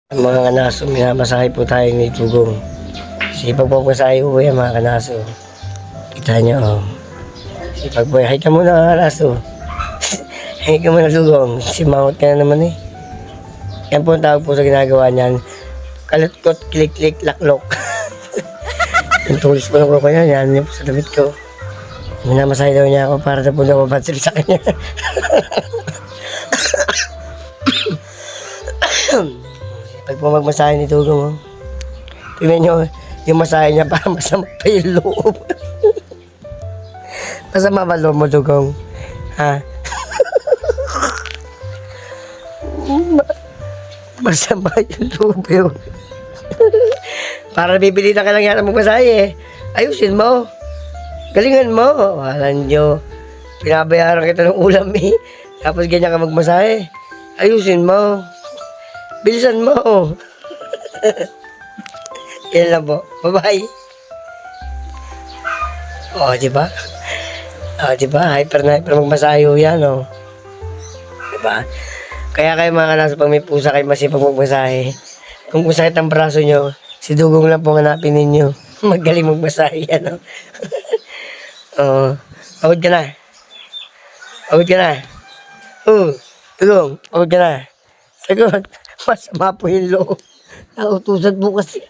Mga kanaso, minamasahe po tayo ni Tugong. Sipag po masahe po yan mga kanaso. Kita nyo, oh. Sipag po yan. Hay ka muna mga kanaso. Hay ka muna Tugong. Simangot ka na naman eh. Yan po ang tawag po sa ginagawa niyan. Kalutkot, klik-klik, laklok. Yung tulis po ng kuko niya, yan niya po sa damit ko. Minamasahe daw niya ako para na po nababansil sa kanya. Pag po magmasahe ni Tugong, oh. Tingnan nyo, yung masahe niya pa, masama pa yung loob. Masama ba loob mo, Tugong? Ha? Masama yung loob yun. Para bibili na ka lang yan ang magmasahe eh. Ayusin mo. Galingan mo. Walang nyo. Pinabayaran kita ng ulam eh. Tapos ganyan ka magmasahe. Ayusin mo. Bilisan mo. Yan lang po. Bye-bye. O, diba? O, diba? Hyper na hyper magmasayo yan, o. Diba? Kaya kayo mga kanaso, pag may pusa kayo masipag magmasahe. Kung masakit ang braso nyo, si Dugong lang po hanapin ninyo. Magaling magmasahe yan, o. O, pagod ka na. Pagod ka na. Dugong, pagod ka na. Sagot. Masama po yung loob. Nautusan po kasi.